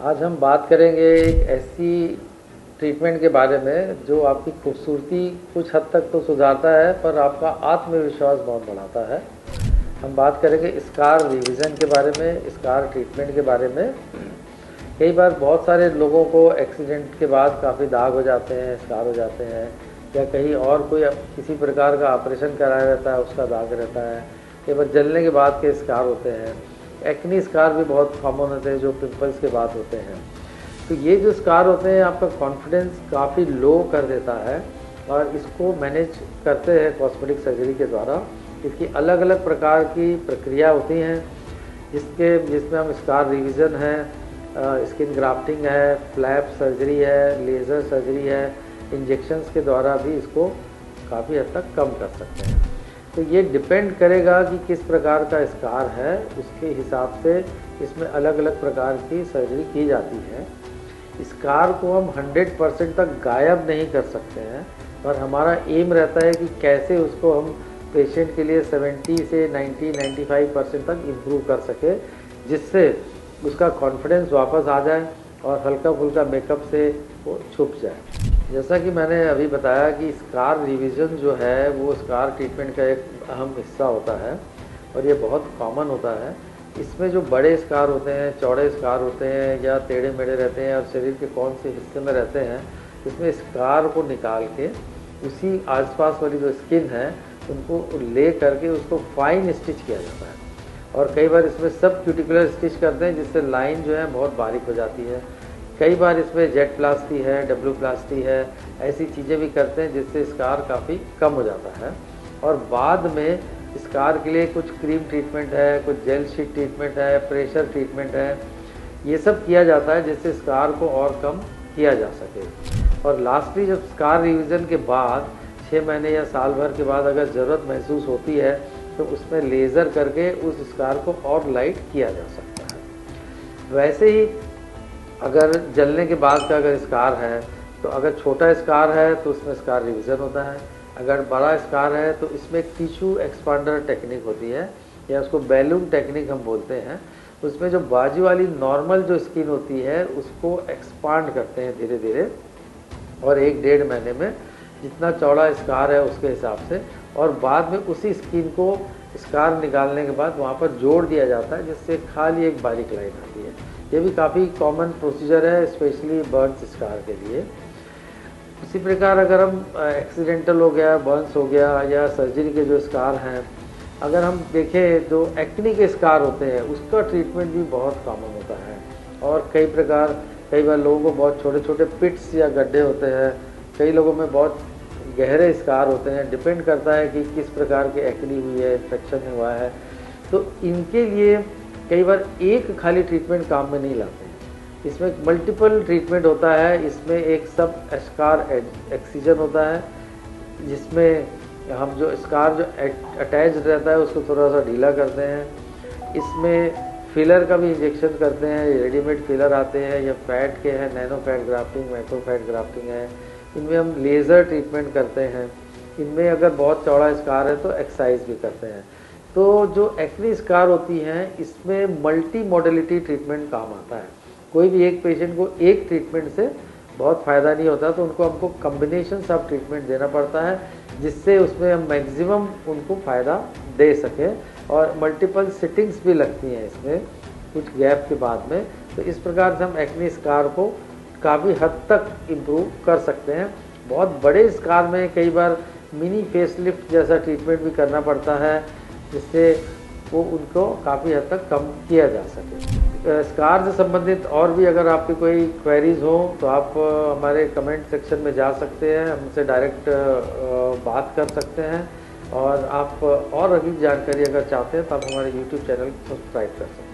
आज हम बात करेंगे एक ऐसी ट्रीटमेंट के बारे में जो आपकी खूबसूरती कुछ हद तक तो सुधारता है पर आपका आत्मविश्वास बहुत बढ़ाता है। हम बात करेंगे स्कार रिवीजन के बारे में, स्कार ट्रीटमेंट के बारे में। कई बार बहुत सारे लोगों को एक्सीडेंट के बाद काफ़ी दाग हो जाते हैं, स्कार हो जाते हैं, या कहीं और कोई किसी प्रकार का ऑपरेशन कराया रहता है उसका दाग रहता है। कई बार जलने के बाद के स्कार होते हैं। एक्नी स्कार भी बहुत कॉमन होते हैं जो पिंपल्स के बाद होते हैं। तो ये जो स्कार होते हैं आपका कॉन्फिडेंस काफ़ी लो कर देता है और इसको मैनेज करते हैं कॉस्मेटिक सर्जरी के द्वारा। इसकी अलग अलग प्रकार की प्रक्रिया होती हैं जिसमें हम स्कार रिवीजन है, स्किन ग्राफ्टिंग है, फ्लैप सर्जरी है, लेज़र सर्जरी है, इंजेक्शंस के द्वारा भी इसको काफ़ी हद तक कम कर सकते हैं। तो ये डिपेंड करेगा कि किस प्रकार का स्कार है, उसके हिसाब से इसमें अलग अलग प्रकार की सर्जरी की जाती है। स्कार को हम 100% तक गायब नहीं कर सकते हैं, पर हमारा एम रहता है कि कैसे उसको हम पेशेंट के लिए 70 से 90-95% तक इम्प्रूव कर सके, जिससे उसका कॉन्फिडेंस वापस आ जाए और हल्का फुल्का मेकअप से वो छुप जाए। जैसा कि मैंने अभी बताया कि स्कार रिवीजन जो है वो स्कार ट्रीटमेंट का एक अहम हिस्सा होता है और ये बहुत कॉमन होता है। इसमें जो बड़े स्कार होते हैं, चौड़े स्कार होते हैं या टेढ़े मेढ़े रहते हैं और शरीर के कौन से हिस्से में रहते हैं, इसमें स्कार को निकाल के उसी आसपास वाली जो स्किन है उनको ले करके उसको फाइन स्टिच किया जाता है। और कई बार इसमें सब क्यूटिकुलर स्टिच करते हैं जिससे लाइन जो है बहुत बारीक हो जाती है। कई बार इसमें जेट प्लास्टी है, डब्ल्यू प्लास्टी है, ऐसी चीज़ें भी करते हैं जिससे स्कार काफ़ी कम हो जाता है। और बाद में स्कार के लिए कुछ क्रीम ट्रीटमेंट है, कुछ जेल शीट ट्रीटमेंट है, प्रेशर ट्रीटमेंट है, ये सब किया जाता है जिससे स्कार को और कम किया जा सके। और लास्टली जब स्कार रिवीजन के बाद 6 महीने या साल भर के बाद अगर ज़रूरत महसूस होती है तो उसमें लेज़र करके उस स्कार को और लाइट किया जा सकता है। वैसे ही अगर जलने के बाद का अगर स्कार है तो अगर छोटा स्कार है तो उसमें स्कार रिवीजन होता है, अगर बड़ा स्कार है तो इसमें टिश्यू एक्सपांडर टेक्निक होती है या उसको बैलून टेक्निक हम बोलते हैं। उसमें जो बाजू वाली नॉर्मल जो स्किन होती है उसको एक्सपांड करते हैं धीरे धीरे और 1-1.5 महीने में जितना चौड़ा स्कार है उसके हिसाब से, और बाद में उसी स्किन को स्कार निकालने के बाद वहाँ पर जोड़ दिया जाता है जिससे खाली एक बारीक लाइन आती है। ये भी काफ़ी कॉमन प्रोसीजर है स्पेशली बर्न्स स्कार के लिए। इसी प्रकार अगर हम एक्सीडेंटल हो गया, बर्न्स हो गया या सर्जरी के जो स्कार हैं, अगर हम देखें जो एक्नी के स्कार होते हैं उसका ट्रीटमेंट भी बहुत कॉमन होता है। और कई बार लोगों को बहुत छोटे छोटे पिट्स या गड्ढे होते हैं, कई लोगों में बहुत गहरे स्कार होते हैं। डिपेंड करता है कि किस प्रकार की एक्नी हुई है, इन्फेक्शन हुआ है। तो इनके लिए कई बार एक खाली ट्रीटमेंट काम में नहीं लाते हैं, इसमें मल्टीपल ट्रीटमेंट होता है। इसमें एक सब स्कार एक्सीजन होता है जिसमें हम जो स्कार जो अटैच रहता है उसको थोड़ा सा ढीला करते हैं। इसमें फिलर का भी इंजेक्शन करते हैं, रेडीमेड फिलर आते हैं या फैट के हैं, nano fat grafting, micro fat grafting है। इनमें हम लेज़र ट्रीटमेंट करते हैं। इनमें अगर बहुत चौड़ा स्कार है तो एक्सरसाइज भी करते हैं। तो जो एक्नी स्कार होती हैं इसमें मल्टी मॉडलिटी ट्रीटमेंट काम आता है। कोई भी एक पेशेंट को एक ट्रीटमेंट से बहुत फ़ायदा नहीं होता, तो हमको कम्बिनेशन ऑफ ट्रीटमेंट देना पड़ता है जिससे उसमें हम मैक्सिमम उनको फ़ायदा दे सकें। और मल्टीपल सिटिंग्स भी लगती हैं इसमें कुछ गैप के बाद में। तो इस प्रकार से हम एक्नी स्कार को काफ़ी हद तक इम्प्रूव कर सकते हैं। बहुत बड़े स्कार में कई बार मिनी फेसलिफ्ट जैसा ट्रीटमेंट भी करना पड़ता है जिससे वो उनको काफ़ी हद तक कम किया जा सके। स्कार से संबंधित और भी अगर आपकी कोई क्वेरीज हो तो आप हमारे कमेंट सेक्शन में जा सकते हैं, हमसे डायरेक्ट बात कर सकते हैं। और आप और अधिक जानकारी अगर चाहते हैं तो आप हमारे YouTube चैनल को सब्सक्राइब कर सकते हैं।